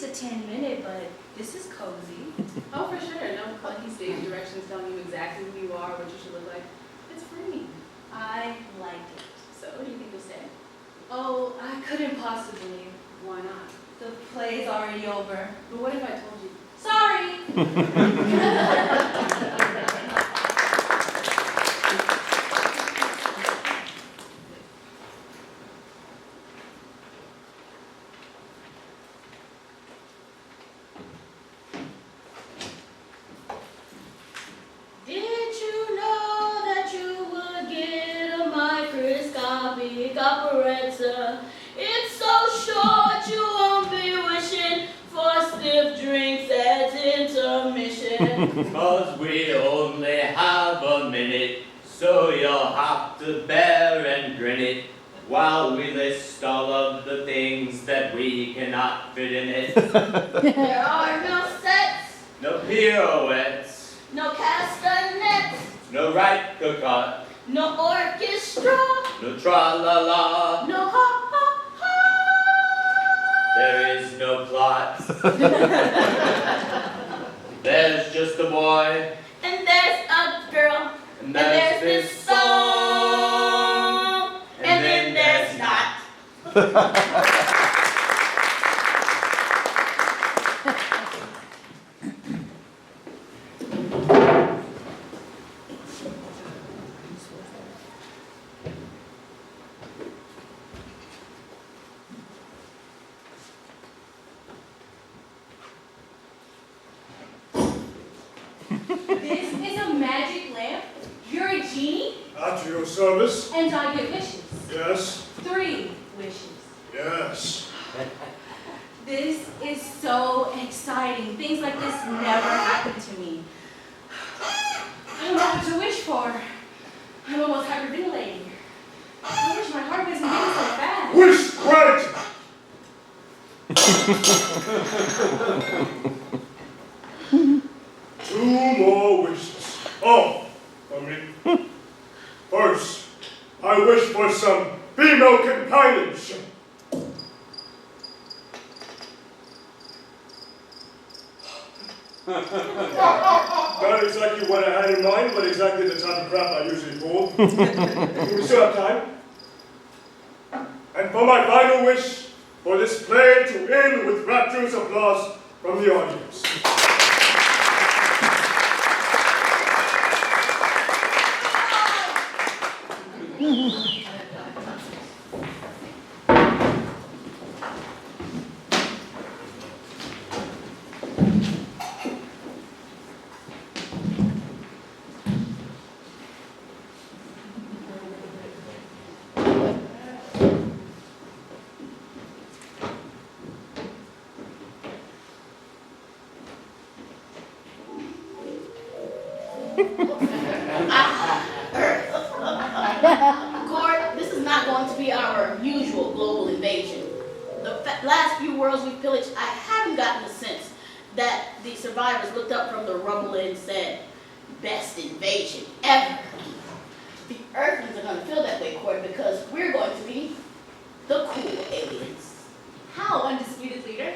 just a 10-minute, but this is cozy. Oh, for sure. No clunky stage directions telling you exactly who you are, what you should look like. It's free. I like it. So, do you think you'll stay? Oh, I couldn't possibly. Why not? The play's already over. But what if I told you? Sorry. Did you know that you would get a microscopic operetta? It's so short you won't be wishing for stiff drinks at intermission. 'Cause we only have a minute, so you'll have to bear and grin it while we list all of the things that we cannot fit in it. There are no sets, No pirouettes, no castanets, no right cocotte, no orchestra, no tra-la-la. no ha-ha-ha. There is no plot. There's just a boy, And there's a girl, and and there's there's this song, and then there's not. This is a magic lamp. You're a genie, At your service. and I get wishes. Yes. 3 wishes. Yes. This is so exciting. Things like this never happen to me. I don't know what to wish for. I'm almost hyperventilating. I wish my heart wasn't beating so fast. Wish great! Two more wishes. Oh, for me. First, I wish for some female companionship. Not exactly what I had in mind, but exactly the type of crap I usually pull. Do we still have time? And for my final wish, for this play to end with rapturous applause from the audience. Gord, this is not going to be our usual global invasion. The last few worlds we've pillaged, I haven't gotten the sense that the survivors looked up from the rubble and said, best invasion ever. The Earthlings are going to feel that way, Cord, because we're going to be the cool aliens. How, undisputed leader?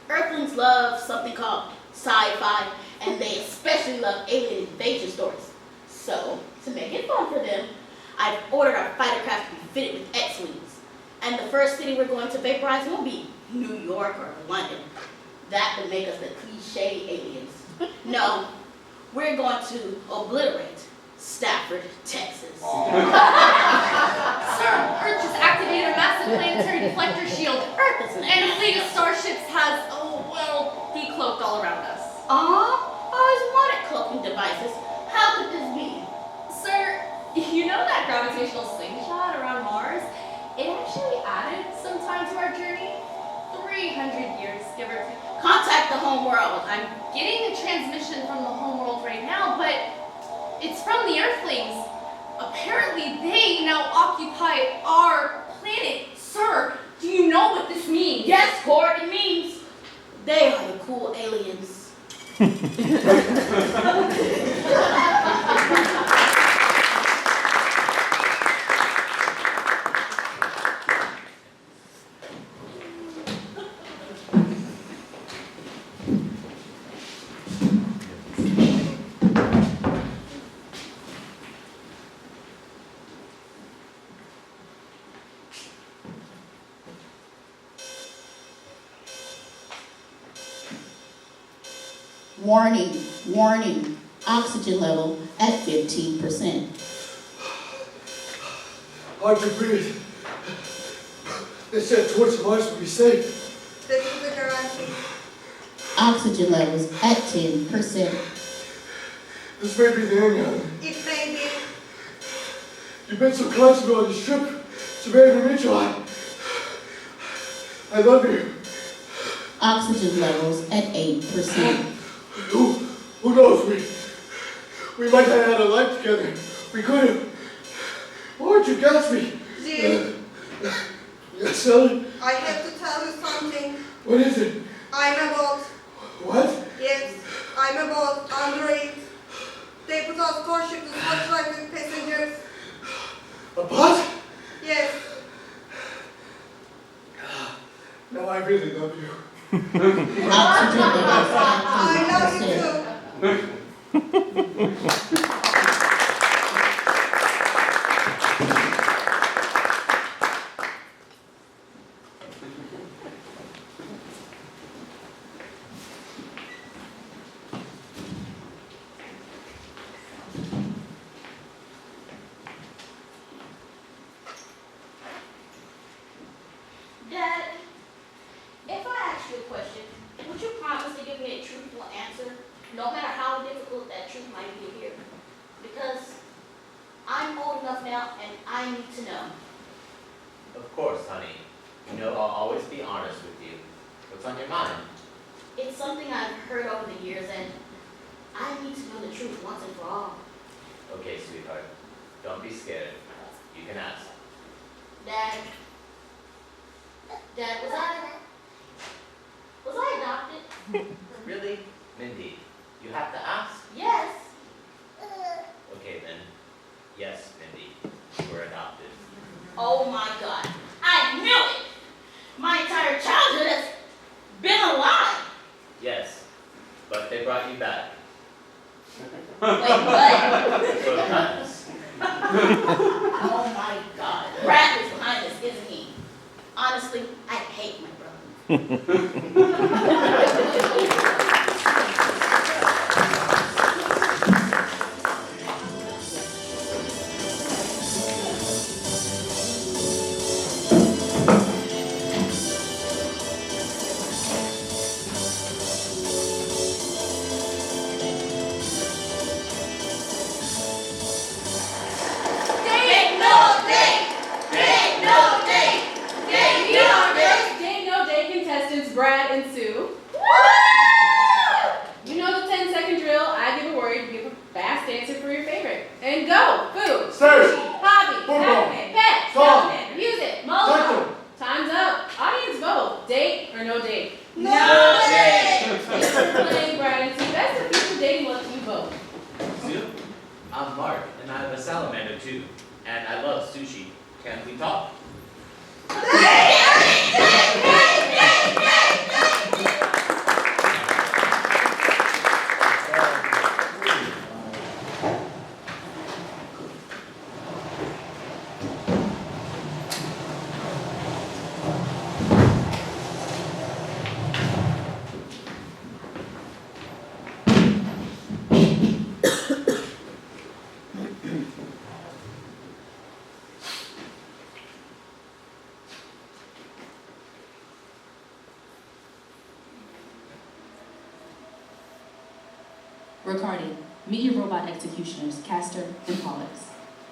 Earthlings love something called sci-fi, and they especially love alien invasion stories. So, to make it fun for them, I've ordered our fighter craft to be fitted with X-Wings. And the first city we're going to vaporize won't be New York or London. That would make us the cliche aliens. No, we're going to obliterate Stafford, Texas. Sir, Earth just activated a massive planetary deflector shield. Earth is an And a fleet of starships has, decloaked all around us. always wanted cloaking devices. How could this be? Sir, you know that gravitational slingshot around Mars? It actually added some time to our journey. 300 years, give or take. Contact the home world. I'm Getting a transmission from the homeworld right now, but it's from the Earthlings. Apparently, they now occupy our planet. Sir, do you know what this means? yes, Cord, it means they are the cool aliens. Warning, warning, oxygen level at 15%. Hard to breathe. They said towards Mars would be safe. This is a guarantee. Oxygen levels at 10%. This may be the end, young. It may be. You've been so kind to me on this trip. So maybe meet you. I love you. Oxygen levels at 8%. Who knows? We might have had a life together. We could have. Why would you gas me? Jim, Yes, Sally? I have to tell you something. What is it? I'm a bot. What? Yes, I'm a bot. Android. They put us starship to socialize with passengers. A bot? Yes. Now I really love you. Oxygen levels I love you at 10%. too. Dad, if I ask you a question, would you promise to give me a truthful answer, no matter how difficult that truth might be to hear? Because I'm old enough now and I need to know. Of course, honey. You know I'll always be honest with you. What's on your mind? It's something I've heard over the years and I need to know the truth once and for all. Okay, sweetheart. Don't be scared. You can ask. Dad, was I adopted? Really? Mindy, you have to ask? Yes. Okay then. Yes, Mindy. You were adopted. Oh my God, I knew it! My entire childhood has been a lie. Yes. But they brought you back. Wait, what? Both times. Oh my God, Brad is behind this, isn't he? Honestly, I hate my brother. Day no day contestants Brad and Sue. You know the 10-second drill. I give a word, you give a fast answer for your favorite. And go! Food, Stairs. hobby, Football. acronym, pet, Song. salamander, music, Cycle. mobile. Time's up. Audience vote. Date or no date? No Playing Brad and Sue. That's the future dating look you vote. Sue? I'm Mark, and I'm a salamander too. And I love sushi. Can we talk? Recording. Meet your robot executioners, Castor and Pollux.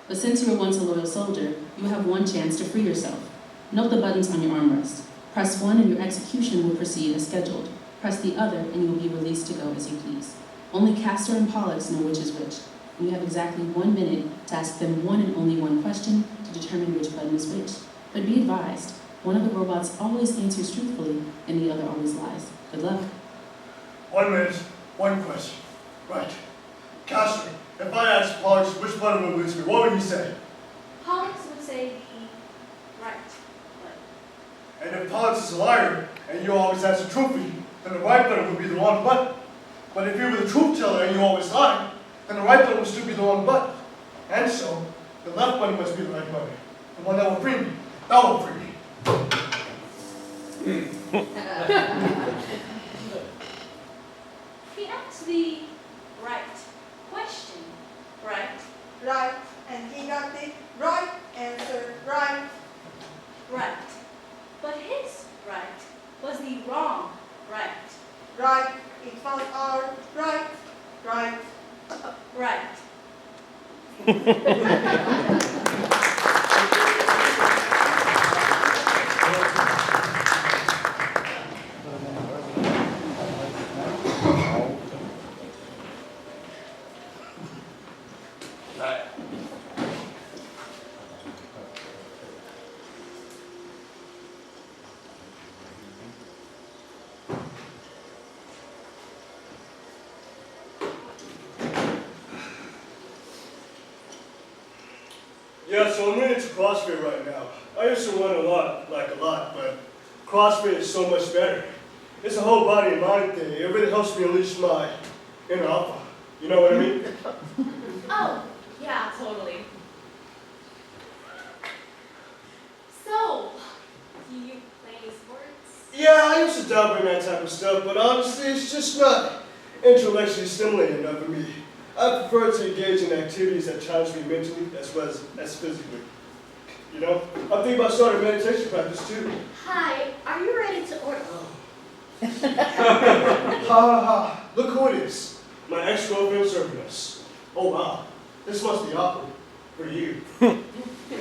But since you were once a loyal soldier, you have one chance to free yourself. Note the buttons on your armrest. Press 1 and your execution will proceed as scheduled. Press the other and you will be released to go as you please. Only Castor and Pollux know which is which. And you have exactly 1 minute to ask them one and only one question to determine which button is which. But be advised, one of the robots always answers truthfully and the other always lies. Good luck. 1 minute, one question. Right. Castor, if I asked Pollux which button would lose me, what would he say? Pollux would say the right button. And if Pollux is a liar, and you always answer truthfully, then the right button would be the wrong button. But if you were the truth teller and you always lie, then the right button would still be the wrong button. And so, the left button must be the right button. The one that will free me. That will free me. He actually Answer right. Right. But his right was the wrong right. Right. It was our right. Right. Right. Yeah, so I'm really into CrossFit right now. I used to run a lot, but CrossFit is so much better. It's a whole body and mind thing. It really helps me unleash my inner alpha. You know what I mean? Oh, yeah, totally. So, do you play any sports? Yeah, I used to dabble in that type of stuff, but honestly, it's just not intellectually stimulating enough for me. I prefer to engage in activities that challenge me mentally as well as physically. You know? I'm thinking about starting meditation practice too. Hi, are you ready to order? Ha ha ha. Look who it is. My ex-girlfriend serving us. Oh wow. This must be awkward for you.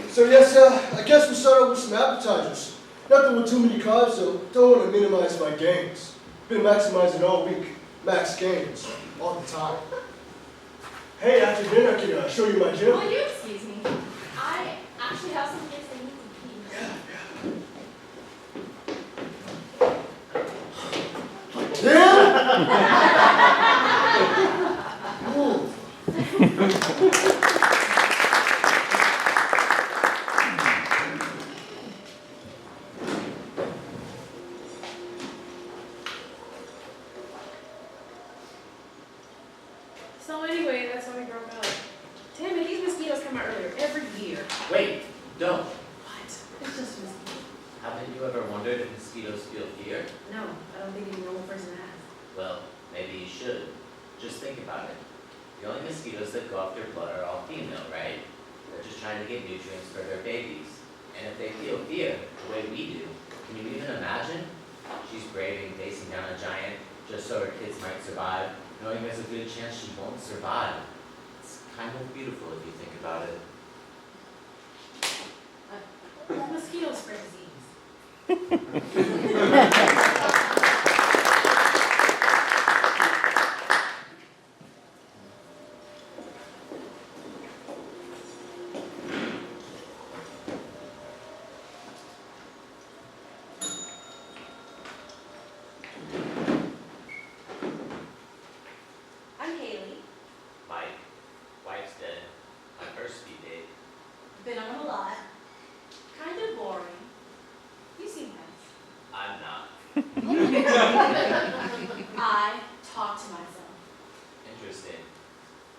So yes, I guess we start out with some appetizers. Nothing with too many carbs though. Don't want to minimize my gains. Been maximizing all week. Max gains. All the time. Hey, after dinner I can show you my gym. Will you excuse me? I actually have some kids that need to pee. Yeah? Ooh. So anyway, that's how we broke up. Damn it, these mosquitoes come out earlier every year. Wait, don't. What? It's just a mosquito. Haven't you ever wondered if mosquitoes feel fear? No, I don't think any normal person has. Well, maybe you should. Just think about it. The only mosquitoes that go off their blood are all female, right? They're just trying to get nutrients for their babies. And if they feel fear, the way we do, can you even imagine? She's braving facing down a giant just so her kids might survive, knowing there's a good chance she won't survive. It's kind of beautiful if you think about it. Mosquitoes spread disease. I'm Haley. My wife's dead. My first speed date. Been on a lot. Kind of boring. You seem nice. I'm not. I talk to myself. Interesting.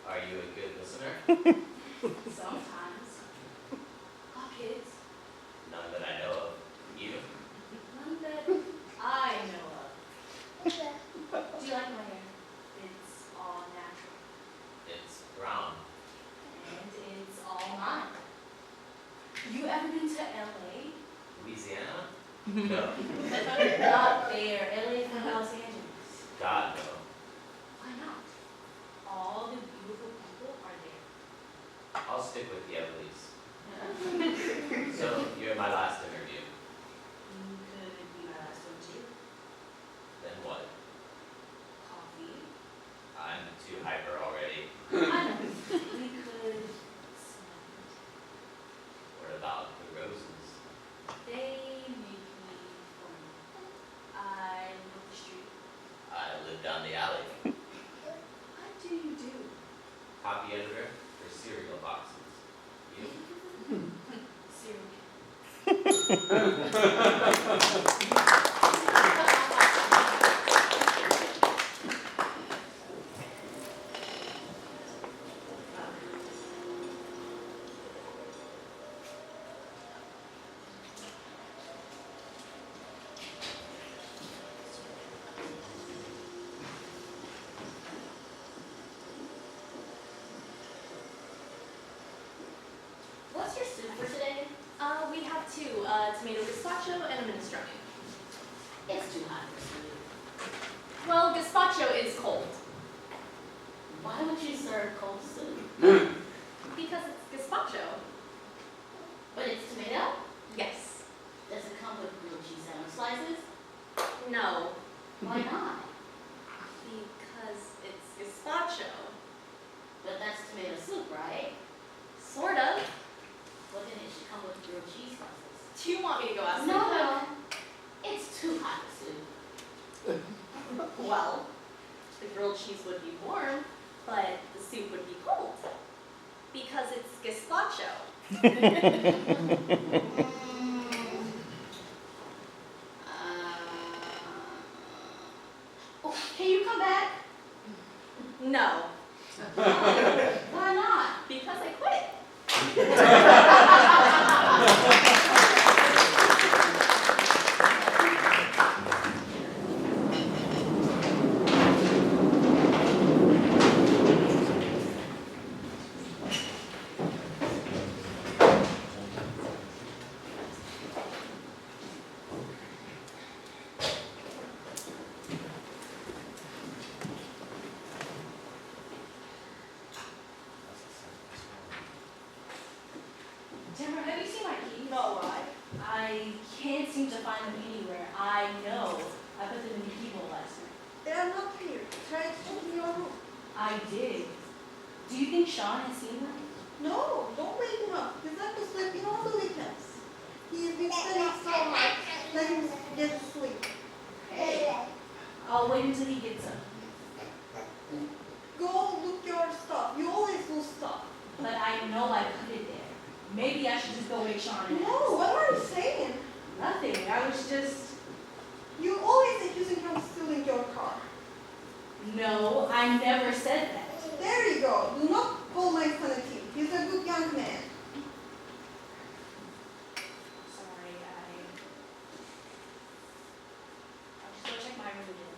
Are you a good listener? Sometimes. Got kids. None that I know of. You? None that I know of. Do you like my hair? It's all natural. It's brown. And it's all mine. You ever been to LA? Louisiana? No. Not there. LA from Los Angeles. God, no. Why not? All the beautiful people are there. I'll stick with the Everleys. So, you're my last interview. You could be my last one too. Then what? Coffee. I'm too hyper already. I know. We could smell it. What about the roses? They make me funny. I live up the street. I live down the alley. What do you do? Copy editor for cereal boxes. You? Cereal. tomato gazpacho, and a minestrone. It's too hot for soup. Well, gazpacho is cold. Why would you serve cold soup? Because it's gazpacho. But it's tomato? Yes. Does it come with grilled cheese sandwich slices? No. Why not? Because it's gazpacho. But that's tomato soup, right? Sort of. Well, then it should come with grilled cheese slices. Do you want me to go ask No, the cook? no. It's too hot for soup. Well, the grilled cheese would be warm, but the soup would be cold. Because it's gazpacho. Oh, can you come back? No. Why not? Because I quit. Tamara, have you seen my keys? No, why? I can't seem to find them anywhere. I know I put them in the keyhole last night. They are not here. Try to check in your room. I did. Do you think Sean has seen them? No, don't wake him up. He's like to sleep in on the weekends. He's been studying so much. Let him get to sleep. Hey, I'll wait until he gets up. Go look your stuff. You always lose stuff. But I know I put it there. Maybe I should just go wake Sean and No, ask. what are you saying? Nothing. I was just... You always accusing him of stealing your car. No, I never said that. There you go. Do not call my son a thief. He's a good young man. Sorry, I'll just go check my room again.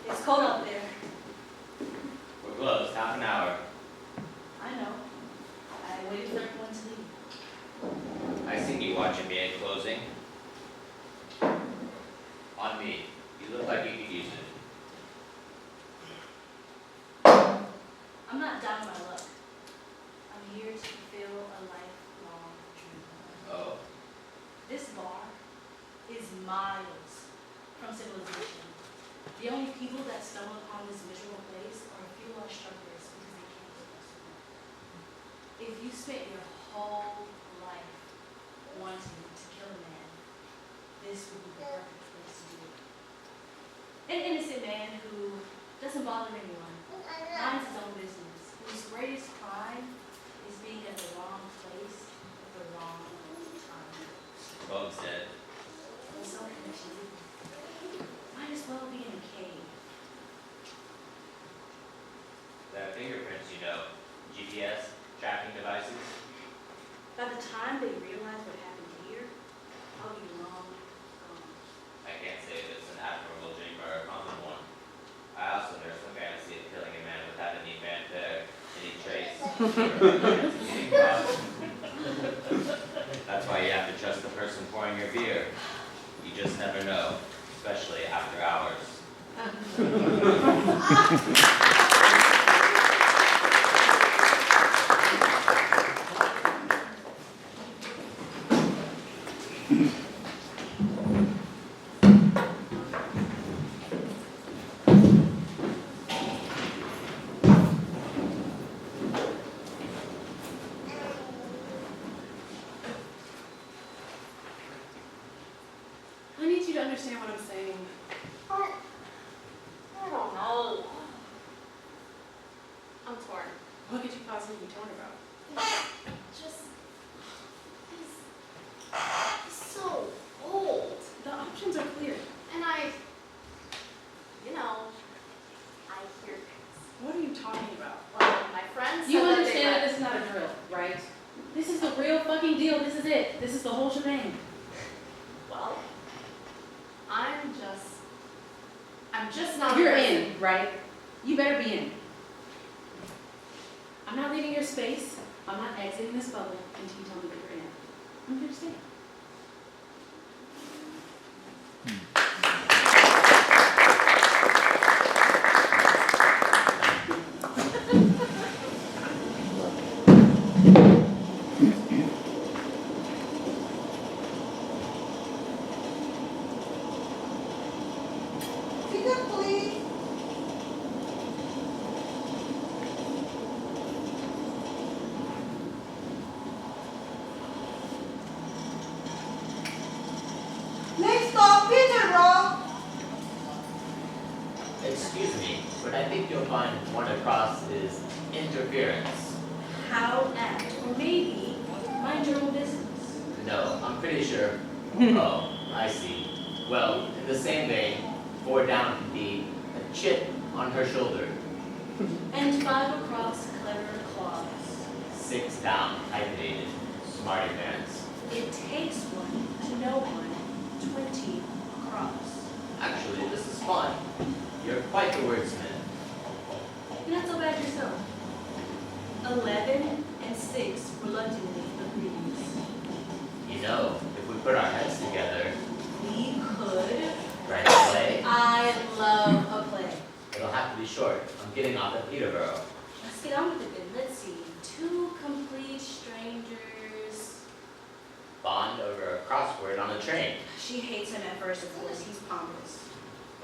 It's cold up there. We're closed, half an hour. I know. I waited for everyone to leave. I seen you watching me at closing. On me. You look like you could use it. I'm not down on my luck. I'm here to fulfill a lifelong dream. Oh. This bar is miles from civilization. The only people that stumble upon this miserable place are a few lost strugglers because they can't get us to work. If you spent your whole life wanting to kill a man, this would be the perfect place to do it. An innocent man who doesn't bother anyone, minds his own business, whose greatest crime is being at the wrong place at the wrong time. Bug's dead. And so connection is might as well be in a cave. That fingerprints, you know. GPS, tracking devices. By the time they realize what happened here, I'll be long gone. I can't say if it's an admirable dream or a common one. I also nurse the fantasy of killing a man without any fanfare, any trace. That's why you have to trust the person pouring your beer. You just never know, especially after hours. understand what I'm saying? I don't know. I'm torn. What could you possibly be torn about? Just, he's so old. The options are clear. And I hear things. What are you talking about? Well, my friends You said that they understand that read- this is not a drill, right? This is the real fucking deal. This is it. This is the whole shebang. Well, I'm just not. a You're person. in, right? You better be in. I'm not leaving your space. I'm not exiting this bubble until you tell me that you're in. I'm here to stay. Ticket, please. Next stop, Peterborough. Excuse me, but I think you'll find one across is interference. How at? Or maybe mind your own business. No, I'm pretty sure. Oh, I see. Well, in the same vein, 4 down can be a chip on her shoulder. And 5 across, clever claws. 6 down, hyphenated, smarty pants. It takes one to know one. 20 across. Actually, this is fun. You're quite the wordsmith. You're not so bad yourself. 11 and 6 reluctantly agrees. You know, if we put our heads together, We could. write a play, I love a play. it'll have to be short. I'm getting off at Peterborough. Let's get on with it then. Let's see. 2 complete strangers. Bond over a crossword on a train. She hates him at first, of course. He's pompous.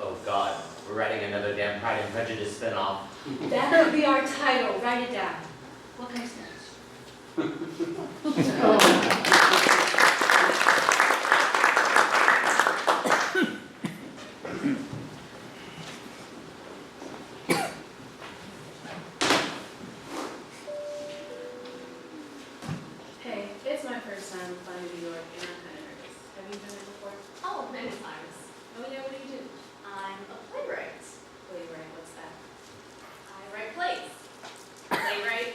Oh God, we're writing another damn Pride and Prejudice spinoff. That'll be our title. Write it down. What comes next? Hey, it's my first time flying to New York, and I'm kind of nervous. Have you been there before? Oh, many times. Oh yeah, what do you do? I'm a playwright. Playwright, what's that? I write plays. Playwright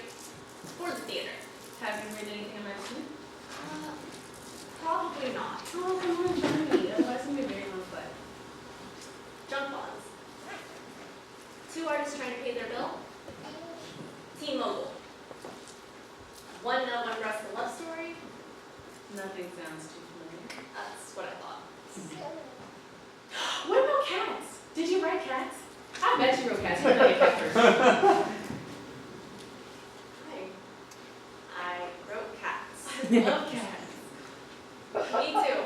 for the theater. Have you read anything of my school? Probably not. Oh, come on, join me. Otherwise, it's gonna be a very long flight. Junk bonds. 2 artists trying to pay their bill. Teen mogul. One breast love story. Nothing sounds too familiar. That's what I thought. What about cats? Did you write cats? I bet you wrote cats. You're really a cat person. I wrote cats. I love cats. Me too.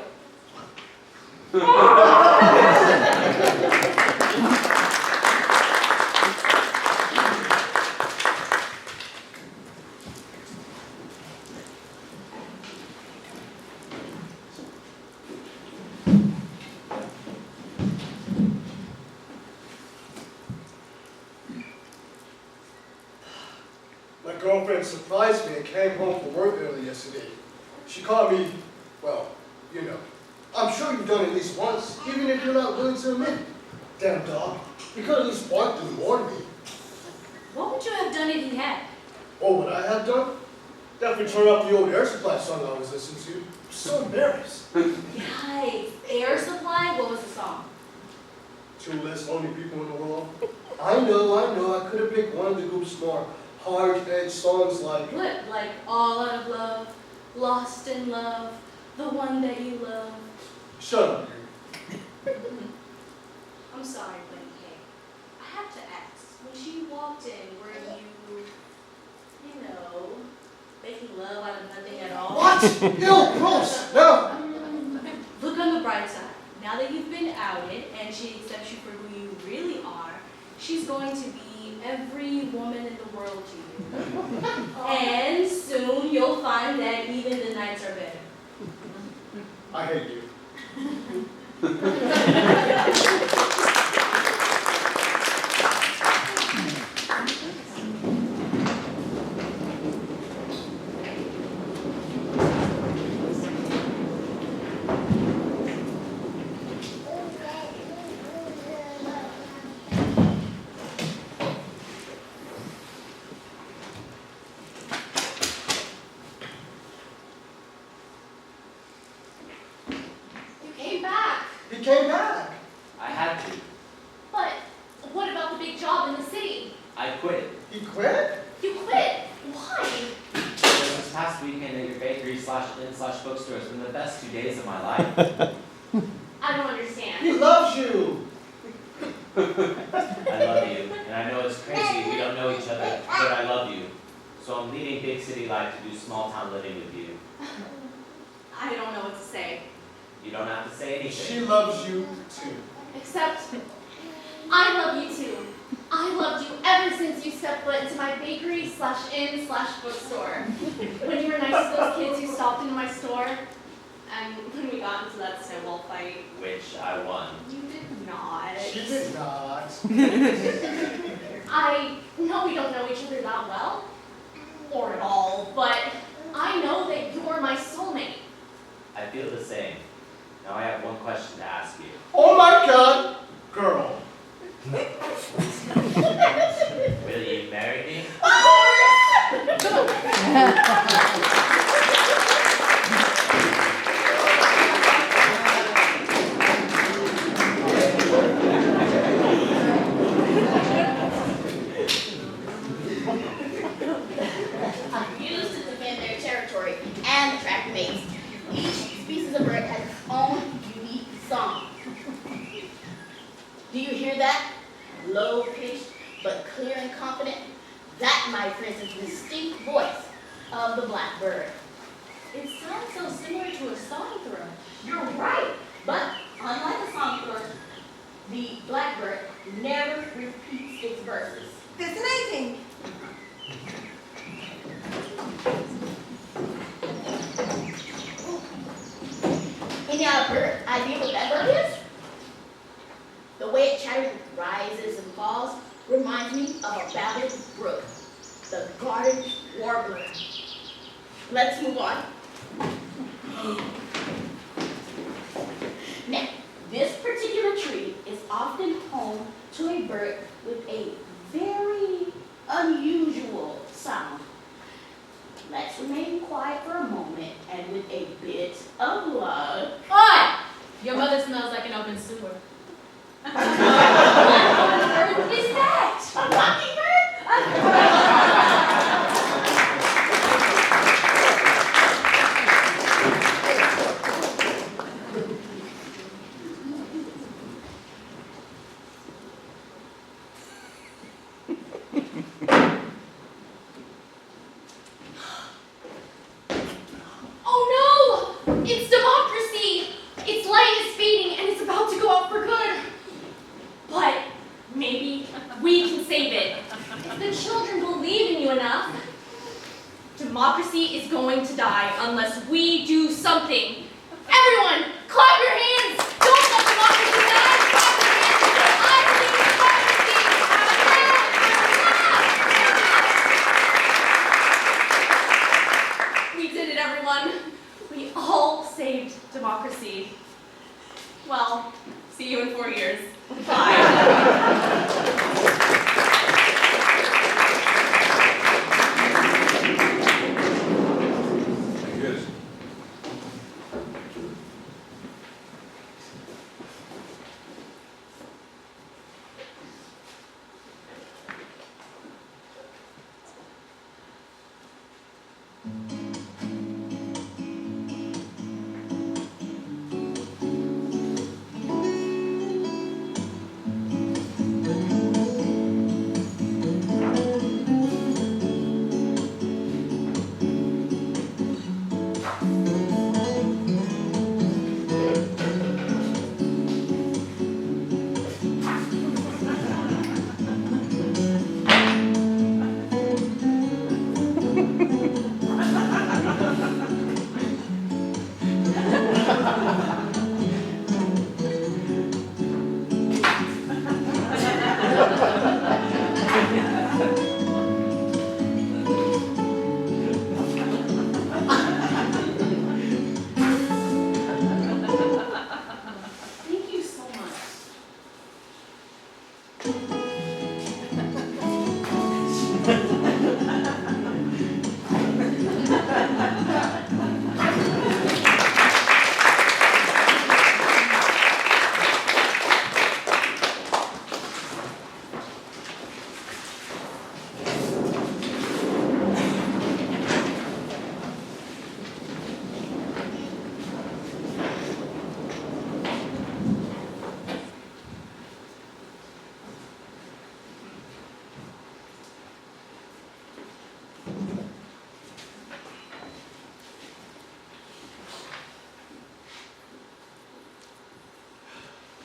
My girlfriend surprised me and came home from work early yesterday. She called me, well, you know. I'm sure you've done it at least once, even if you're not willing to admit it. Damn dog, you could at least bark to warn me. What would you have done if he had? Oh, what I have done? Definitely turn off the old Air Supply song I was listening to. I'm so embarrassed. Yikes. Air Supply? What was the song? 2 less lonely people in the world. I know. I could have picked one of the group's more hard-edged songs like, What? Like All Out of Love, Lost in Love, The One That You Love. shut up, you. I'm sorry, but hey, I have to ask. When she walked in, were you know, making love out of nothing at all? What? Ew, gross. No. Look on the bright side. Now that you've been outed and she accepts you for who you really are, she's going to be every woman in the world to you. And soon you'll find that even the nights are better. I hate you. You came back. He came back. I had to. But what about the big job in the city? I quit. He quit? You quit. Why? Because this past weekend at your bakery/inn/bookstore has been the best 2 days of my life. I don't understand. He loves you. I love you, and I know it's crazy, we don't know each other, but I love you. So I'm leaving big city life to do small town living with you. I don't know what to say. You don't have to say anything. She loves you too. Except, I love you too. I loved you ever since you stepped foot into my bakery/inn/bookstore. When you were nice to those kids who stopped into my store, and when we got into that snowball fight. Which I won. You did not. She did not. I know we don't know each other that well, or at all, but I know that you're my soulmate. I feel the same. Now I have one question to ask you. Oh my God, girl. Will you marry me? Of Used to defend their territory and attract mates. Each species of bird has its own unique song. Do you hear that? Low pitched but clear and confident. That, my friends, is the distinct voice of the blackbird. It sounds so similar to a song thrush. You're right, but unlike the songbird, the blackbird never repeats its verses. Fascinating. Any other idea what that bird is? The way it chatters, rises and falls, reminds me of a babbling brook, the garden warbler. Let's move on. Now, this particular tree is often home to a bird with a very unusual sound. Let's remain quiet for a moment and with a bit of love. Oi! Your mother smells like an open sewer. What is that? A mockingbird? Oh no! It's democracy! Its light is fading and it's about to go out for good. But maybe we can save it. If the children believe in you enough, democracy is going to die unless we do something. Everyone, clap your hands! Don't let democracy die! Clap your hands! I believe in democracy! We did it, everyone. We all saved democracy. Well, see you in 4 years. Bye.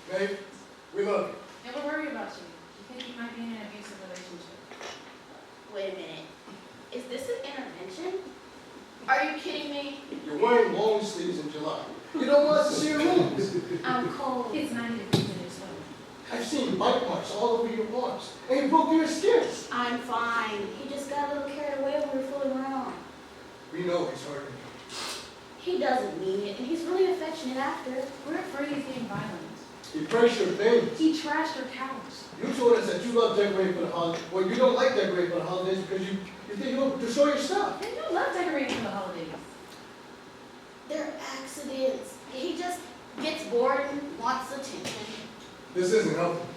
Babe, we love you. And we're worried about you. We think you might be in an abusive relationship. Wait a minute. Is this an intervention? Are you kidding me? You're wearing long sleeves in July. You don't want us to see your wounds. I'm cold. It's 90 degrees in your stomach. I've seen bite marks all over your arms, and you broke your skin. I'm fine. He just got a little carried away when we were fooling around. We know he's hurting. He doesn't mean it, and he's really affectionate after. We're afraid he's getting violent. He breaks your things. He trashed our couch. You told us that you love decorating for the holidays. Well, you don't like decorating for the holidays because you think you'll destroy your stuff. And you love decorating for the holidays. They're accidents. He just gets bored and wants attention. This isn't helping.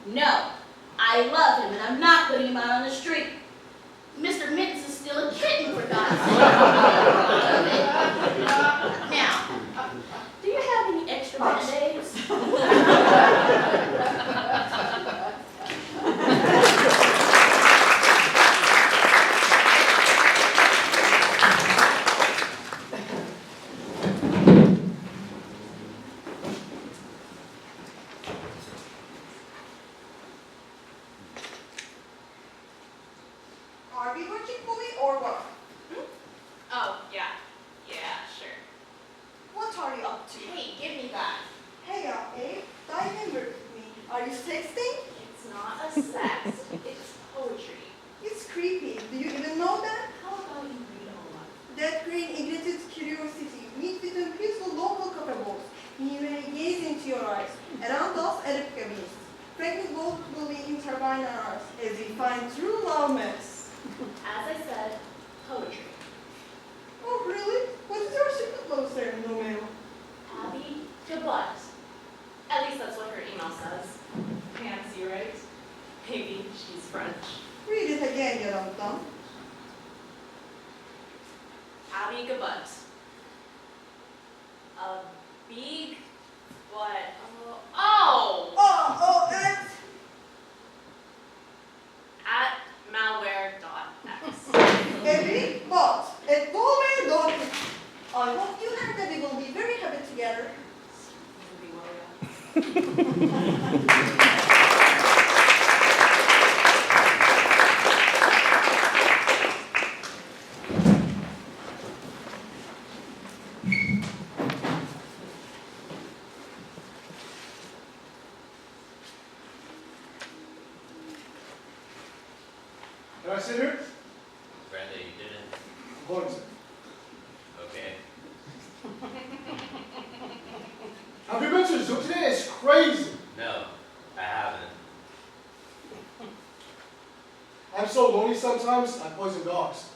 No, I love him, and I'm not putting him out on the street. Mr. Mittens is still a kitten, for God's sake. Now, do you have any extra Band-Aids? Are we watching movie or what? Oh, yeah. Yeah, sure. What are you up to? Hey, give me that. Hey, Abe, dive in with me. Are you sexting? It's not a sex, it's poetry. It's creepy. Do you even know that? How about you read a lot? That green ignited curiosity meet with a peaceful local couples. He may gaze into your eyes. Around us, Arab cabins. Pregnant both will be intertwined ours as we find true love mess. As I said, poetry. Oh, really? What is your secret love saying, Romeo? Abby Gabutt. At least that's what her email says. Fancy, right? Maybe she's French. Read it again, Yarantam. Abby Gabutt. A big what? Oh! And At malware.x. every but at Volver.com. I hope you and Debbie will be very happy together. Can I sit here? Brenda, you didn't? I'm going to sit. Okay. Have you been to the zoo today? It's crazy. No, I haven't. I'm so lonely sometimes, I poison dogs.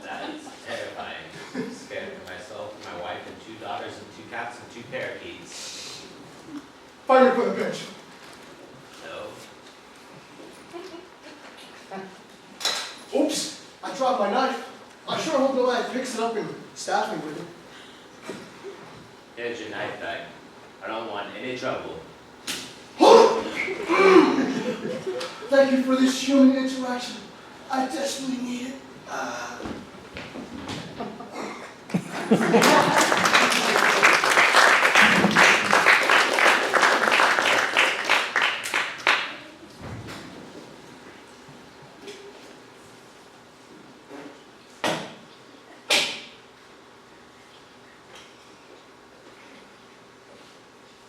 That is terrifying. I'm scared for myself, my wife, and 2 daughters, and 2 cats, and 2 parakeets. Find me for the bench. No. Oops, I dropped my knife. I sure hope nobody picks it up and stabs me with it. Here's your knife back. I don't want any trouble. Thank you for this human interaction. I desperately need it.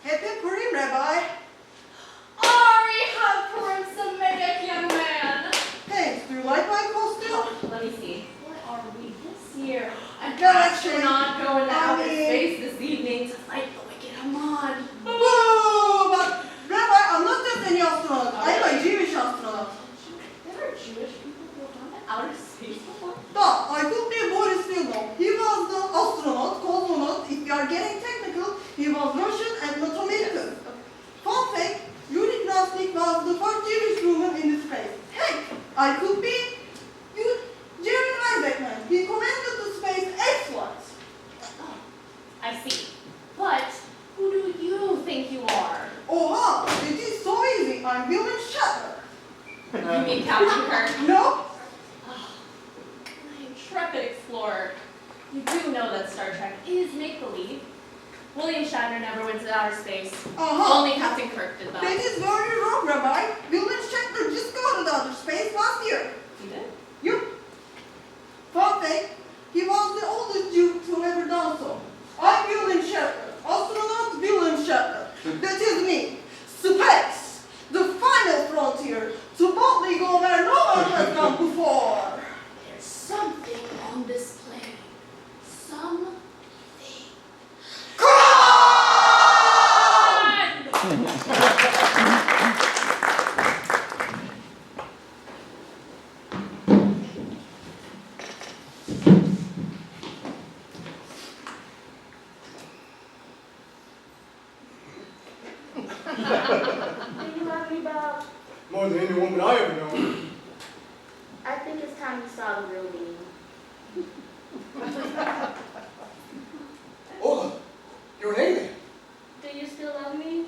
Happy Purim, Rabbi. Ari Hagpurim Semitic, young man. Thanks. Do you like my costume? Oh, let me see. What are we this year? An Well, actually, astronaut going out in I mean- space this evening to fight the wicked Haman. Whoa! But Rabbi, I'm not just any astronaut. I'm a Jewish astronaut. There are Jewish people who have gone to outer space before. But I could be Boris Vilnov. He was the astronaut, cosmonaut. If you are getting technical, he was Russian and not American. Fun fact, Yuri Krasnik was the first Jewish woman in the space. Heck, I could be Jerry Isaacman. He commanded the space X-Flight. Oh, I see. But who do you think you are? Oh, it is so easy. I'm William Shatner. You mean Captain Kirk? No? Oh, my intrepid explorer. You do know that Star Trek is make-believe. William Shatner never went to outer space. Uh-huh. Only Captain Kirk did That that. is very wrong, Rabbi. William Shatner just got to outer space last year. He did? Yep. Fun fact, he was the oldest Jew to ever done so. I'm William Shatner, astronaut William Shatner. That is me. Space, the final frontier, to boldly go where no one has gone before. There's something on this plane. Something. Do you love me, Bob? More than any woman I ever known. I think it's time you saw the real me. Ola, you're an alien. Do you still love me?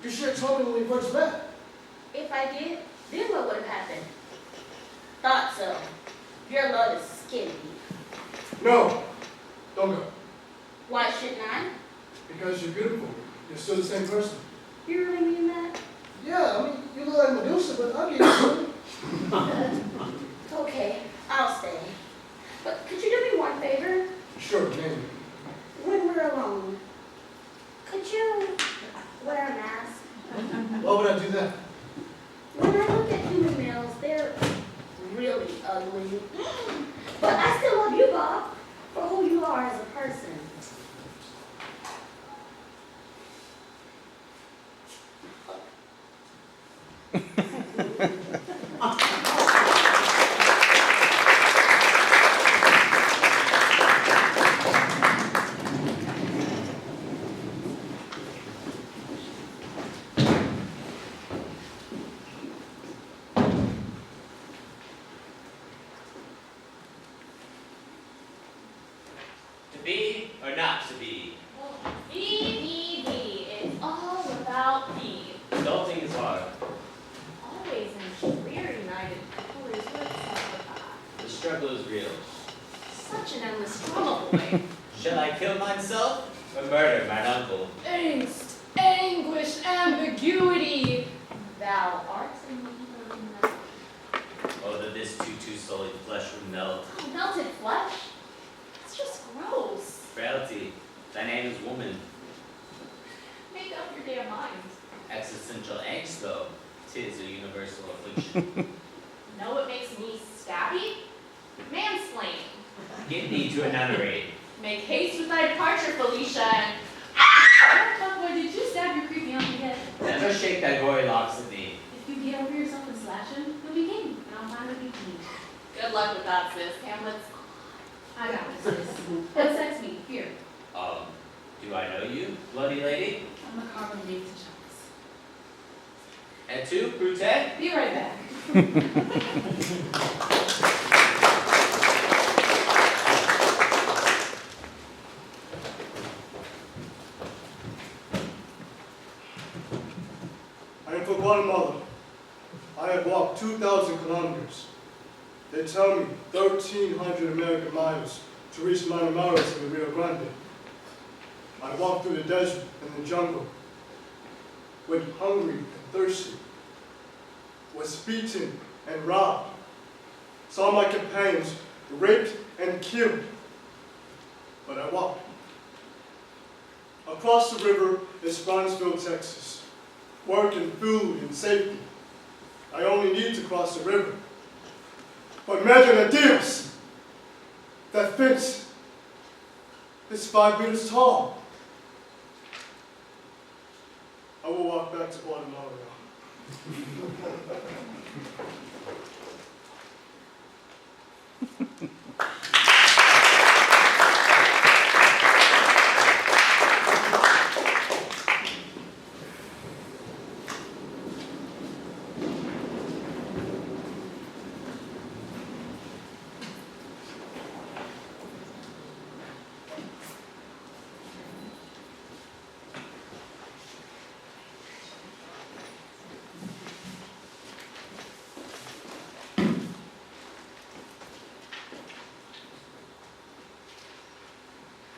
You should have told me when we first met. If I did, then what would have happened? Thought so. Your love is skinny. No, don't go. Why shouldn't I? Because you're beautiful. You're still the same person. You really mean that? Yeah, I mean, you look like Medusa, but I'll give you Okay, I'll stay. But could you do me one favor? Sure, maybe. When we're alone, could you wear a mask? Why would I do that? When I look at human males, they're really ugly. But I still love you, Bob, for who you are as a person. To be or not to be? B. It's all about B. Adulting is hard. Always in clear, united colors. What's up with that? The struggle is real. Such an endless drama, boy. Shall I kill myself or murder mine uncle? Angst, anguish, ambiguity. Thou art in me. Oh, that this too sullied flesh would melt. Oh, melted flesh? It's just gross. Frailty. Thy name is woman. Make up your damn mind. Existential angst, though. 'Tis a universal affliction. Know what makes me scabby? Mansplaining. Get thee to a nunnery. Make haste with thy departure, Felicia, and ah! Boy, did you stab your creepy uncle yet? Never shake thy gory locks at me. If you get over yourself and slash him, you'll be king, and I'll finally be king. Good luck with that, sis. Hamlet's. I got this, sis. Unsex me, here. Do I know you, bloody lady? I'm a carbon dates and shots. Et tu, Brute? Be right back. I am from Guatemala. I have walked 2,000 kilometers. They tell me 1,300 American miles to reach Manamoras in the Rio Grande. I walked through the desert and the jungle, went hungry and thirsty, was beaten and robbed, saw my companions raped and killed, but I walked. Across the river is Brownsville, Texas. Work and food and safety. I only need to cross the river. But imagine a Dios! That fence is 5 meters tall. I will walk back to Guatemala now.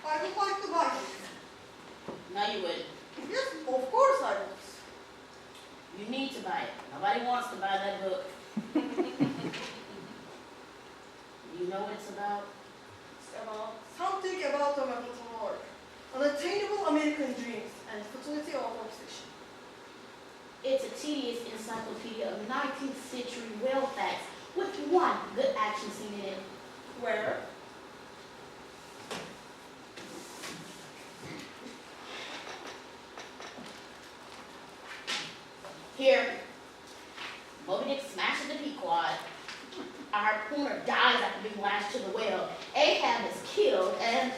I would like the Bible. No, you wouldn't. Yes, of course I would. You need to buy it. Nobody wants to buy that book. You know what it's about? It's about something about a method of work, unattainable American dreams, and futility of obsession. It's a tedious encyclopedia of 19th century whale facts with one good action scene in it. Where? Here, Moby Dick smashes the Pequod. A harpooner dies after being lashed to the whale. Ahab is killed, and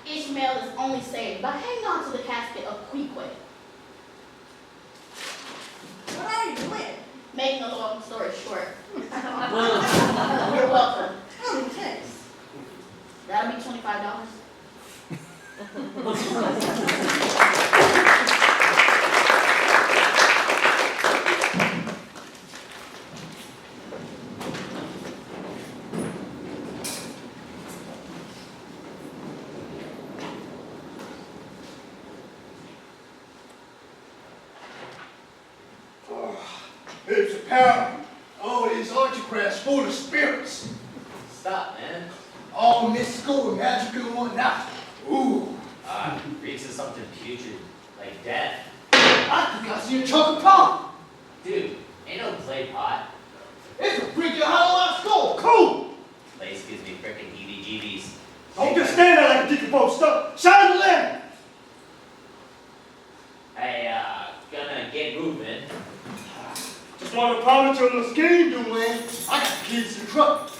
Ishmael is only saved by hanging on to the casket of Queequeg. What are you doing? Making a long story short. You're welcome. How intense. That'll be $25. It's apparent all these archicrafts full of spirits. Stop, man. All mystical and magical and whatnot. Ooh, Reeks of something putrid, like death. I think I see a chocolate pot. Dude, ain't no clay pot. It's a freaking hollow-out skull. Cool. Place gives me frickin' heebie-jeebies. Don't just stand there like a decomposed stuff. Shine the lamp. Hey, gonna get moving. Just want to promise you a little scheme, dude, man. I got the keys to the truck.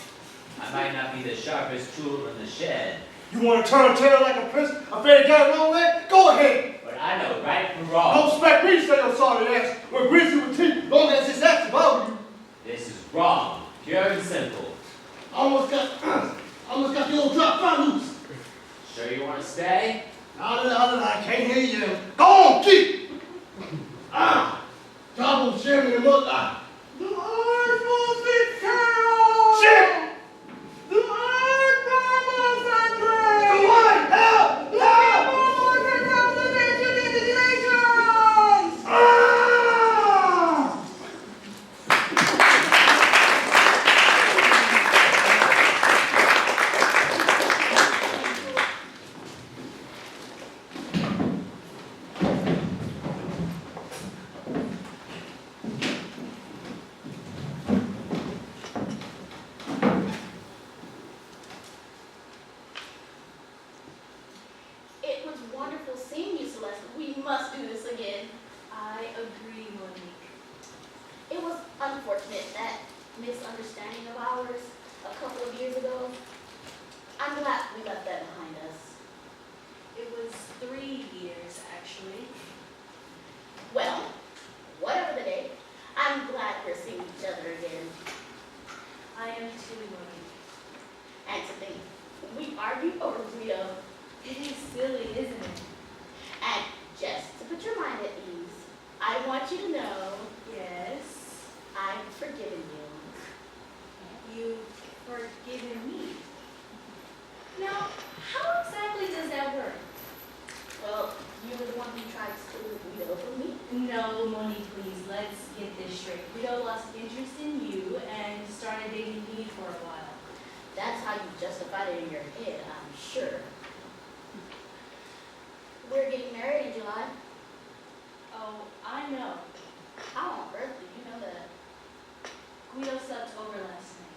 I might not be the sharpest tool in the shed, You want to turn a tail like a prince, afraid to get it wrong way? Go ahead. but I know right from wrong. Don't expect me to say your sorry ass. We're greasy with teeth, long as it's active about you. This is wrong, pure and simple. Almost got the old drop fire loose. Sure you wanna stay? I can't hear you. Go on, keep. Double shimming and mother. The earth will be carol. Shit. The earth promise and grace. The what? Help! Help! It was wonderful seeing you, Celeste. We must do this again. I agree, Monique. It was unfortunate, that misunderstanding of ours a couple of years ago. I'm glad we left that behind us. It was 3 years, actually. Well, whatever the date, I'm glad we're seeing each other again. I am too, Monique. And to think, we argued over Guido. It is silly, isn't it? And just to put your mind at ease, I want you to know Yes. I've forgiven you. You've forgiven me. Now, how exactly does that work? Well, you were the one who tried to steal Guido from me. No, Monique, please, let's get this straight. Guido lost interest in you and started dating me for a while. That's how you justified it in your head, I'm sure. We're getting married in July. Oh, I know. How on earth did you know that? Guido slept over last night.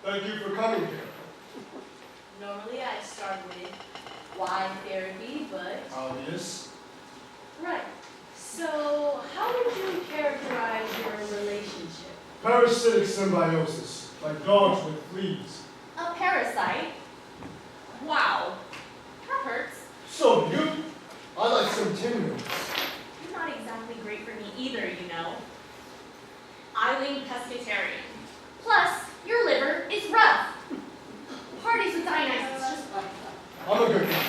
Thank you for coming here. Normally I'd start with why therapy, but... Obvious. Right. So, how would you characterize your relationship? Parasitic symbiosis, like dogs with fleas. A parasite? Wow. That hurts. So do you? I like some tendrils. You're not exactly great for me either, you know. I lean pescatarian. Plus, your liver is rough. Parties with Dionysus just like that. I'm a good guy.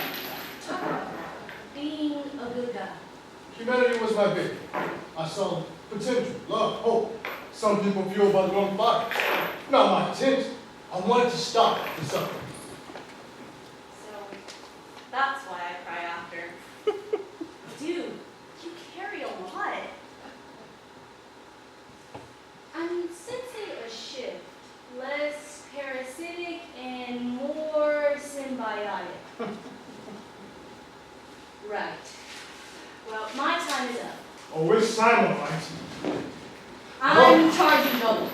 Talk about being a good guy. Humanity was my baby. I saw potential, love, hope. Some people fueled by the wrong fire. Not my intent. I wanted to stop the suffering. So, that's why I cry after. Dude, you carry a lot. I'm sensing a shift. Less parasitic and more symbiotic. Right. Well, my time is up. Oh, which time of life? I'm charging double.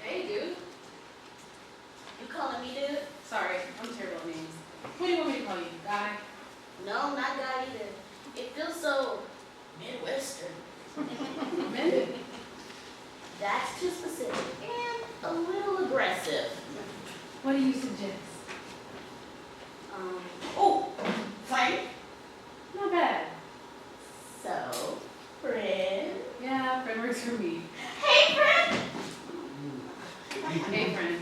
Hey, dude. You calling me dude? Sorry, I'm terrible at names. What do you want me to call you? Guy? No, not guy either. It feels so Midwestern. Amended. That's too specific and a little aggressive. What do you suggest? Oh, friend. Not bad. So, friend. Yeah, friend works for me. Hey, friend. Hey, friend.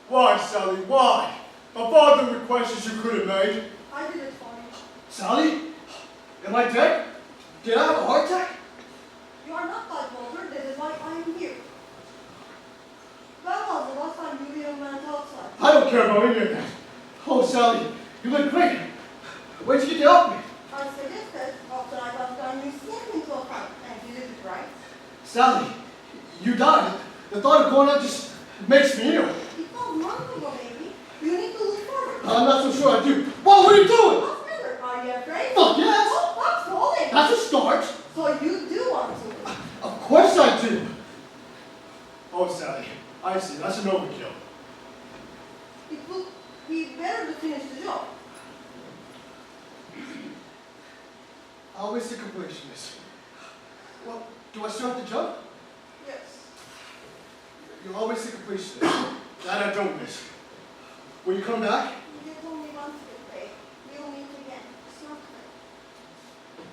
Why, Sally, why? A father requests you could have made. I did it for you. Sally? Am I dead? Did I have a heart attack? You are not like Walter, that is why I am here. When was the last time you even went outside? I don't care about any of that. Oh, Sally, you look great. Where'd you get the outfit? I suggested after I got done you sneaked into a fight, and you did it right. Sally, you died. The thought of going out just makes me ill. It was months ago, baby. You need to look forward. I'm not so sure I do. What are you doing? What's better? Are you afraid? Fuck yes. Oh, what's falling? That's a start. So you do want to. Of course I do. Oh, Sally, I see. That's an overkill. It would be better to finish the job. Always the completionist. Well, do I still have to jump? Yes. You're always the completionist. That I don't miss. Will you come back? You did only once today. We'll meet again. It's not fair.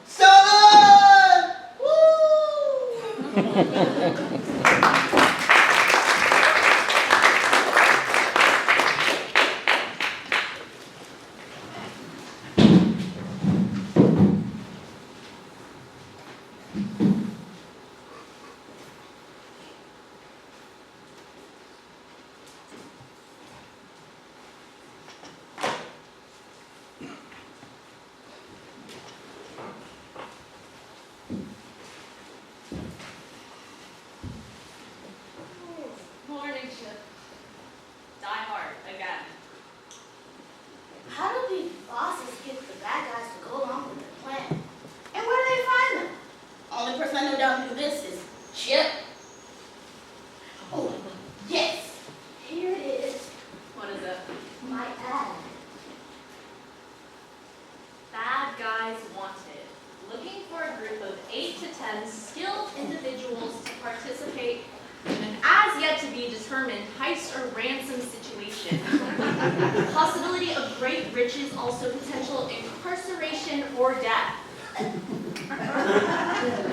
Sally! Woo! 10 skilled individuals to participate in an as yet to be determined heist or ransom situation. Possibility of great riches, also potential incarceration or death.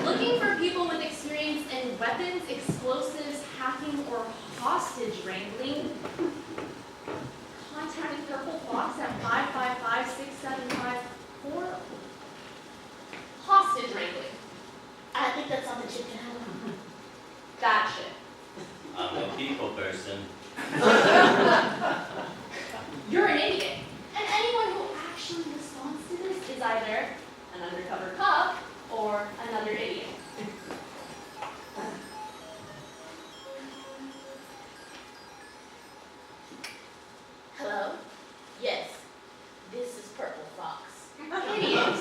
Looking for people with experience in weapons, explosives, hacking, or hostage wrangling. Contact Purple Fox at 555-6754. Hostage wrangling. I think that's something Chip can handle. That shit. I'm a people person. You're an idiot. And anyone who actually responds to this is either an undercover cop or another idiot. Hello? Yes. This is Purple Fox. Idiot.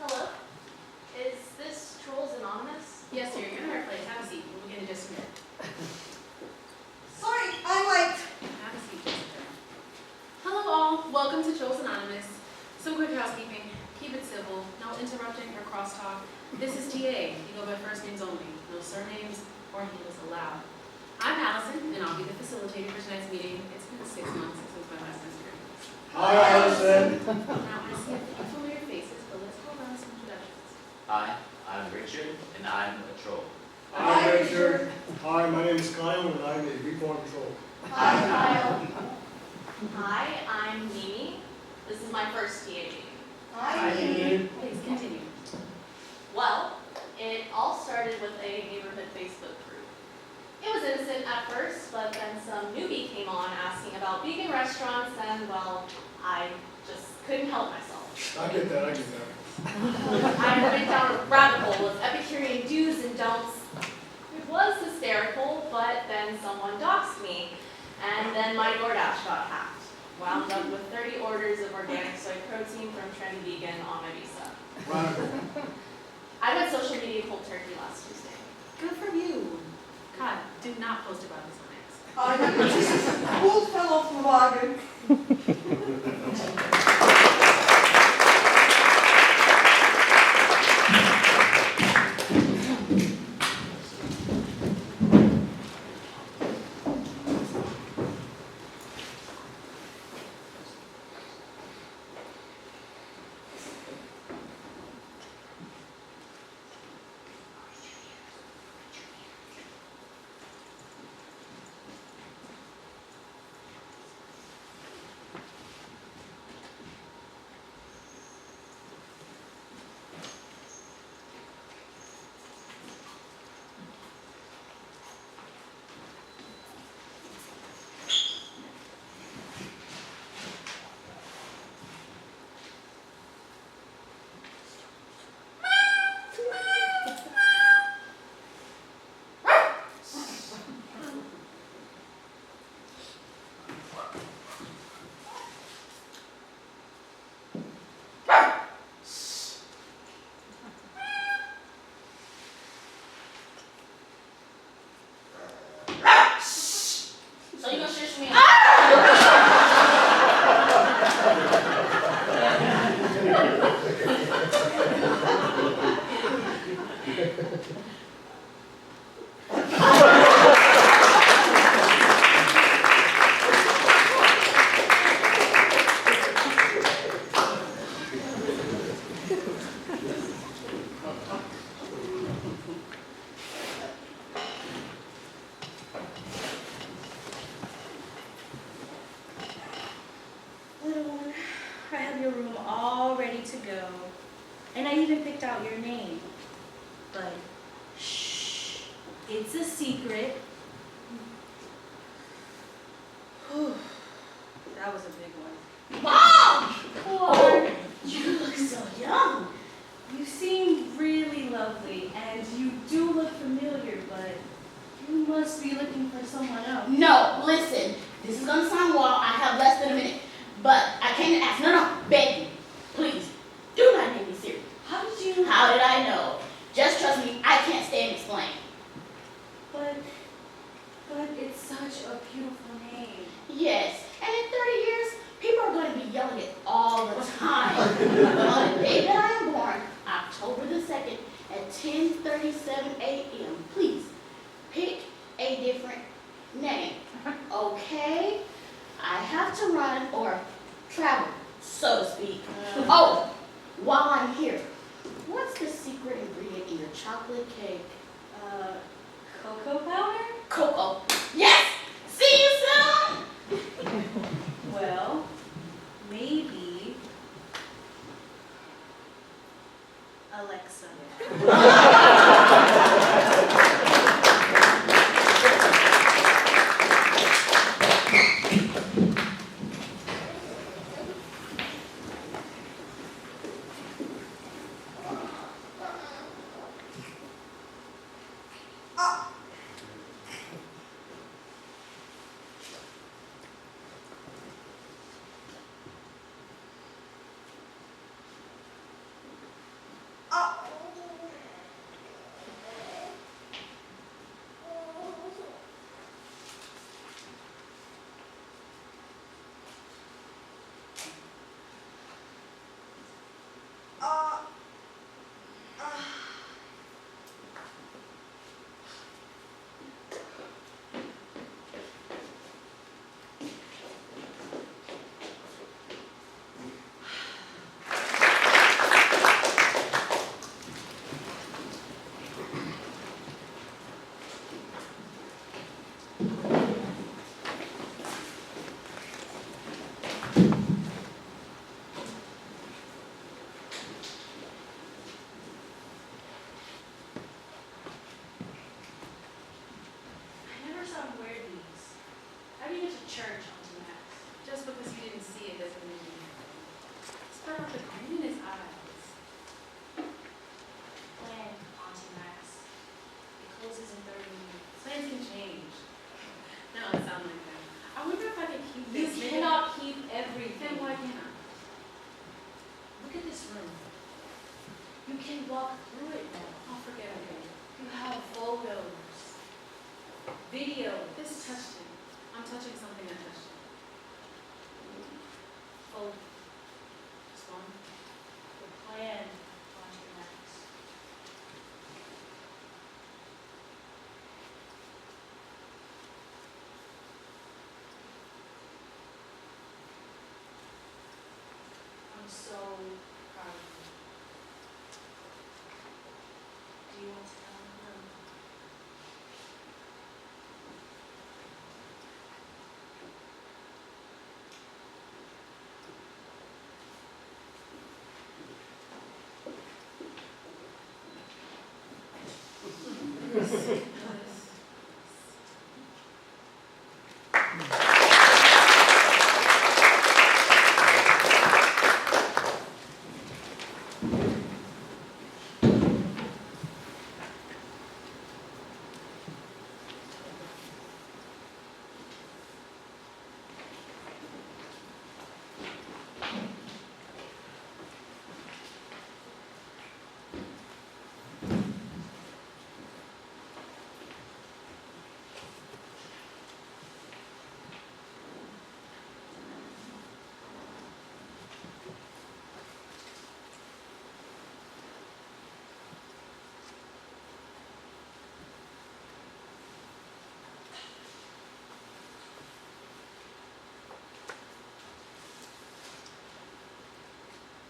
Hello? Is this Trolls Anonymous? Yes, sir, you're in the right place. Have a seat. We'll begin in just a minute. Sorry, I'm late. Have a seat, Jessica. Hello all. Welcome to Trolls Anonymous. Some quick housekeeping. Keep it civil. No interrupting or crosstalk. This is TA. You go by first names only. No surnames or handles allowed. I'm Allison, and I'll be the facilitator for tonight's meeting. It's been 6 months since my last experience. Hi, Allison. Now, I see a few familiar faces, but let's hold on to some introductions. Hi, I'm Richard, and I'm a troll. Hi, Richard. Hi, my name is Kyle, and I'm a reborn troll. Hi, Kyle. Hi, I'm Mimi. This is my first TA meeting. Hi. Please continue. Well, it all started with a neighborhood Facebook group. It was innocent at first, but then some newbie came on asking about vegan restaurants, and well, I just couldn't help myself. I get that. I went down a rabbit hole of Epicurean do's and don'ts. It was hysterical, but then someone doxed me, and then my DoorDash got hacked. Wound up with 30 orders of organic soy protein from Trendy Vegan on my visa. Radical. I went social media cold turkey last Tuesday. Good for you. God, do not post about this on X. I Who fell off the wagon? So you gonna shush me? Little one, I have your room all ready to go. And I even picked out your name. But shh, it's a secret. Whew, that was a big one. Mom! Oh, you look so young. You seem really lovely. lovely, and you do look familiar, but you must be looking for someone else. No, listen. This is gonna sound wild. I have less than a minute. But I came to ask. No, beg you. Please, do not take me serious. How did you... How did I know? Just trust me, I can't stay and explain. But it's such a beautiful name. Yes, and in 30 years, people are going to be yelling it all the time. But on the day that I am born, October the 2nd, at 10:37 a.m., please pick a different name. Okay? I have to run or travel, so to speak. Oh, while I'm here, what's the secret ingredient in your chocolate cake? Cocoa powder? Cocoa. Yes! See you soon! Well, maybe Alexa. church on tonight. Just because you didn't see it doesn't mean you spread out the green in his eyes. Plan, Auntie Max. It closes in 30 minutes. Plans can change. No, it sounds like that. I wonder if I can keep You this. cannot keep everything. Then why can't I? Look at this room. You can walk through it now. I'll forget again. You have photos, videos. This touched him. I'm touching something that touched him. Photos. Just one. The plan, Auntie Max. I'm so proud of you. Do you want to tell them?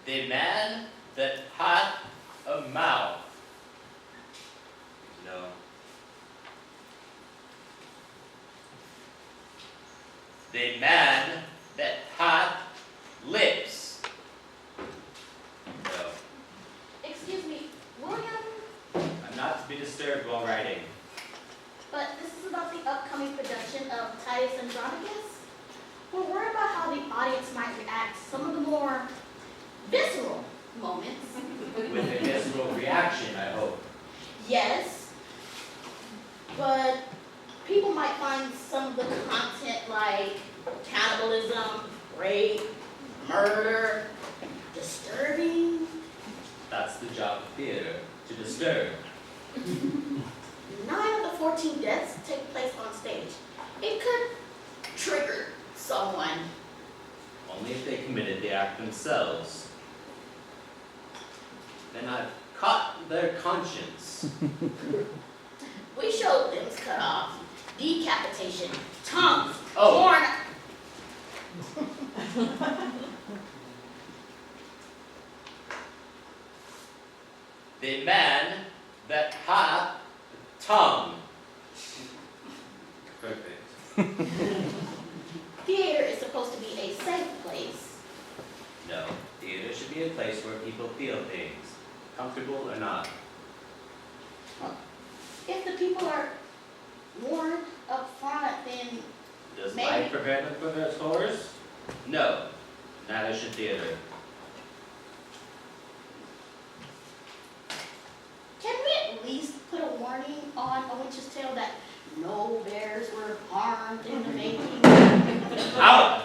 The man that hath a mouth. No. The man that hath lips. No. Excuse me, William, I'm not to be disturbed while writing. but this is about the upcoming production of Titus Andronicus. We're worried about how the audience might react to some of the more visceral moments. With a visceral reaction, I hope. theater to disturb. 9 of the 14 deaths take place on stage. It could trigger someone. Only if they committed the act themselves. Then I've caught their conscience. We showed limbs cut off, decapitation, tongues, Oh. torn. The man that hath tongue. Perfect. Theater is supposed to be a safe place. No, theater should be a place where people feel things, comfortable or not. If the people are warned up front, then Does maybe. life prepare them for their horrors? No, neither should theater. Can we at least put a warning on A Witch's Tale that no bears were harmed in the making? Out!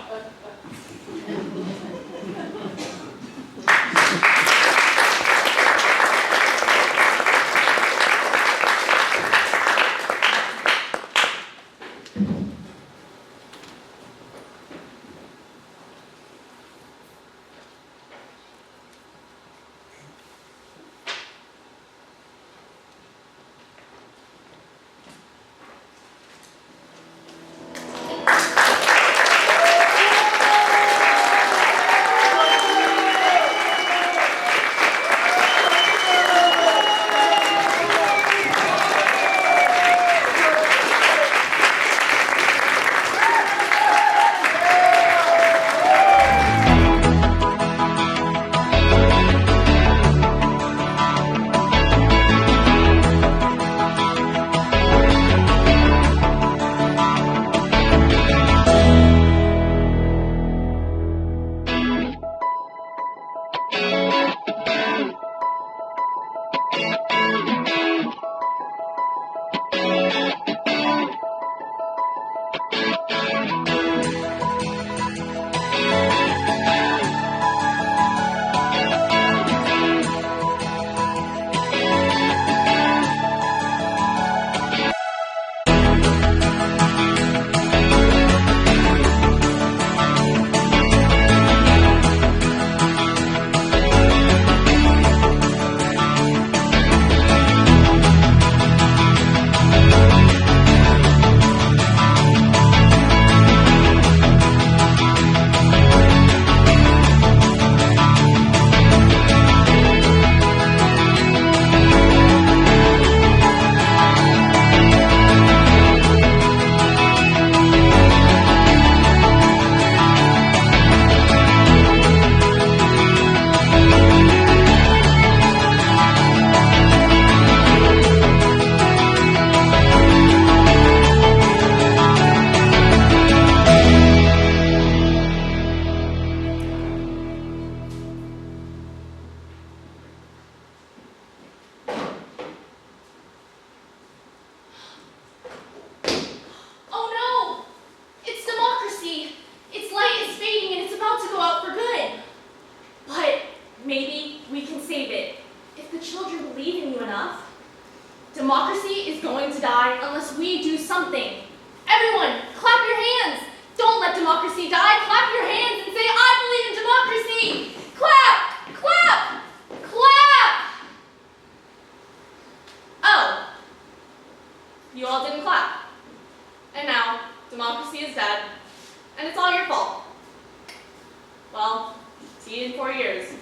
Oh no! It's democracy! Its light is fading and it's about to go out for good. But maybe we can save it. If the children believe in you enough. Democracy is going to die unless we do something. Everyone, clap your hands! Don't let democracy die! Clap your hands and say, I believe in democracy! Clap! Clap! Clap! Oh. You all didn't clap. And now, democracy is dead, and it's all your fault. Well, see you in 4 years.